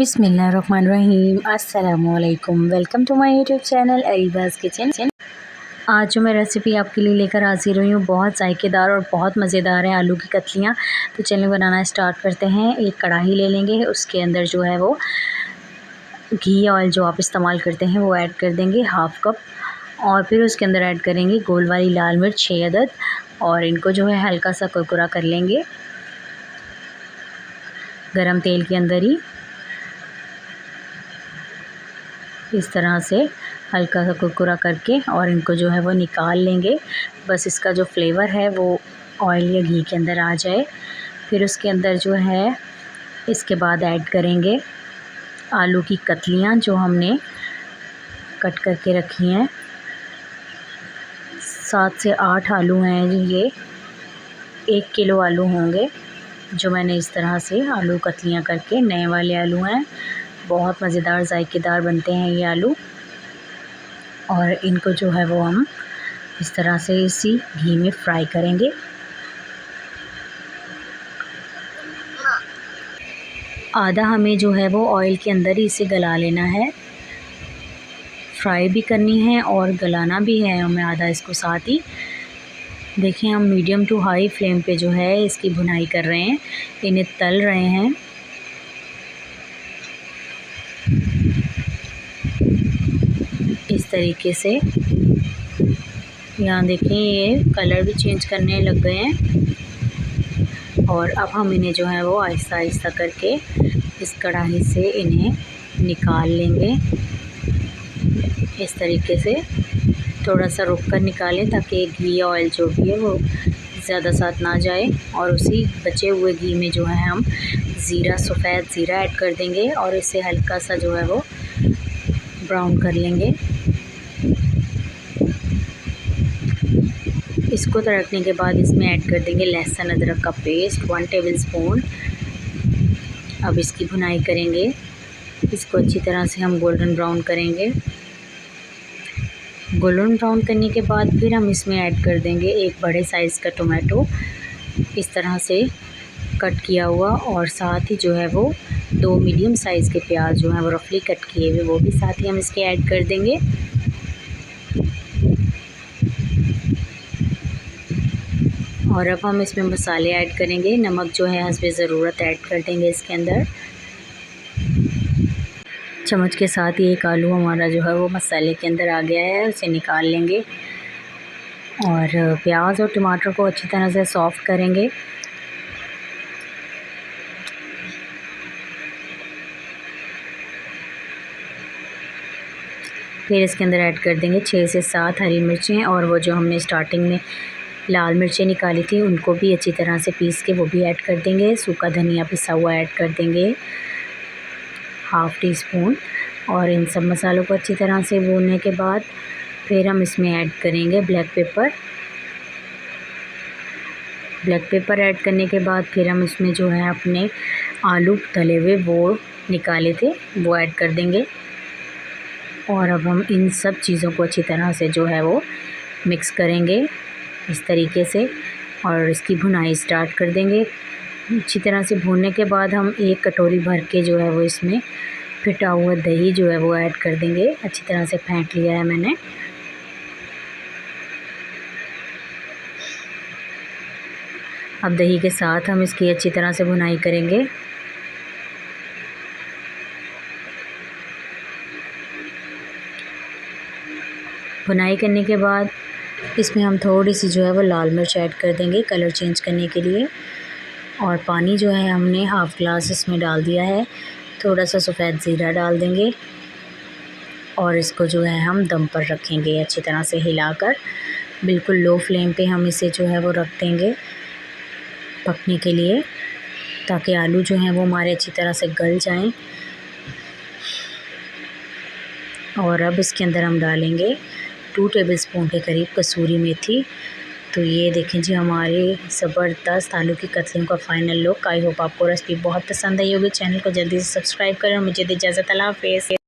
बिस्मिल्लाहिर्रहमानिर्रहीम। अस्सलामुअलैकुम। Welcome to my YouTube channel Areeba's kitchen. आज जो मैं रेसिपी आपके लिए लेकर हाजिर हुई हूँ बहुत जायकेदार और बहुत मज़ेदार है आलू की कतलियाँ। तो चलिए बनाना स्टार्ट करते हैं। एक कढ़ाई ले लेंगे, उसके अंदर जो है वो घी ऑयल जो आप इस्तेमाल करते हैं वो ऐड कर देंगे 1/2 कप। और फिर उसके अंदर ऐड करेंगे गोल वाली लाल मिर्च 6 अदद और इनको जो है हल्का सा कुरकुरा कर लेंगे गरम तेल के अंदर ही। इस तरह से हल्का सा कुरकुरा करके और इनको जो है वो निकाल लेंगे। बस इसका जो फ्लेवर है वो ऑयल या घी के अंदर आ जाए। फिर उसके अंदर जो है इसके बाद ऐड करेंगे आलू की कतलियाँ जो हमने कट करके रखी हैं। 7 से 8 आलू हैं ये, 1 किलो आलू होंगे जो मैंने इस तरह से आलू कतलियाँ करके, नए वाले आलू हैं, बहुत मज़ेदार जायकेदार बनते हैं ये आलू। और इनको जो है वो हम इस तरह से इसी घी में फ्राई करेंगे। आधा हमें जो है वो ऑयल के अंदर ही इसे गला लेना है, फ्राई भी करनी है और गलाना भी है हमें आधा इसको साथ ही। देखिए हम मीडियम टू हाई फ्लेम पे जो है इसकी भुनाई कर रहे हैं, इन्हें तल रहे हैं। इस तरीके से यहाँ देखिए ये कलर भी चेंज करने लग गए हैं। और अब हम इन्हें जो है वो आहिस्ता आहिस्ता करके इस कढ़ाई से इन्हें निकाल लेंगे। इस तरीके से थोड़ा सा रुक कर निकालें ताकि घी ऑयल जो भी है वो ज़्यादा साथ ना जाए। और उसी बचे हुए घी में जो है हम ज़ीरा, सफ़ेद ज़ीरा ऐड कर देंगे और इसे हल्का सा जो है वो ब्राउन कर लेंगे। इसको तड़कने के बाद इसमें ऐड कर देंगे लहसुन अदरक का पेस्ट 1 टेबलस्पून। अब इसकी भुनाई करेंगे, इसको अच्छी तरह से हम गोल्डन ब्राउन करेंगे। गोल्डन ब्राउन करने के बाद फिर हम इसमें ऐड कर देंगे एक बड़े साइज़ का टोमेटो इस तरह से कट किया हुआ, और साथ ही जो है वो 2 मीडियम साइज़ के प्याज जो हैं वो रफली कट किए हुए वो भी साथ ही हम इसके ऐड कर देंगे। और अब हम इसमें मसाले ऐड करेंगे। नमक जो है हस्बे ज़रूरत ऐड कर देंगे इसके अंदर। चम्मच के साथ ही एक आलू हमारा जो है वो मसाले के अंदर आ गया है, उसे निकाल लेंगे। और प्याज और टमाटर को अच्छी तरह से सॉफ़्ट करेंगे। फिर इसके अंदर ऐड कर देंगे 6 से 7 हरी मिर्चें, और वो जो हमने स्टार्टिंग में लाल मिर्चें निकाली थी उनको भी अच्छी तरह से पीस के वो भी ऐड कर देंगे। सूखा धनिया पिसा हुआ ऐड कर देंगे 1/2 टीस्पून। और इन सब मसालों को अच्छी तरह से भूनने के बाद फिर हम इसमें ऐड करेंगे black pepper. Black pepper add करने के बाद फिर हम इसमें जो है अपने आलू तले हुए वो निकाले थे वो ऐड कर देंगे। और अब हम इन सब चीज़ों को अच्छी तरह से जो है वो मिक्स करेंगे इस तरीके से, और इसकी भुनाई स्टार्ट कर देंगे। अच्छी तरह से भूनने के बाद हम 1 कटोरी भर के जो है वो इसमें फिटा हुआ दही जो है वो ऐड कर देंगे। अच्छी तरह से फेंट लिया है मैंने। अब दही के साथ हम इसकी अच्छी तरह से भुनाई करेंगे। भुनाई करने के बाद इसमें हम थोड़ी सी जो है वो लाल मिर्च ऐड कर देंगे कलर चेंज करने के लिए। और पानी जो है हमने 1/2 ग्लास इसमें डाल दिया है। थोड़ा सा सफ़ेद ज़ीरा डाल देंगे और इसको जो है हम दम पर रखेंगे अच्छी तरह से हिलाकर। बिल्कुल लो फ्लेम पे हम इसे जो है वो रख देंगे पकने के लिए, ताकि आलू जो हैं वो हमारे अच्छी तरह से गल जाएं। और अब इसके अंदर हम डालेंगे 2 टेबलस्पून के करीब कसूरी मेथी। तो ये देखें जी हमारे ज़बरदस्त आलू की कतलियों का फ़ाइनल लुक। आई होप आपको रेसिपी बहुत पसंद आई होगी। चैनल को जल्दी से सब्सक्राइब करें और मुझे दे इजाज़त। अल्लाह हाफ़िज़।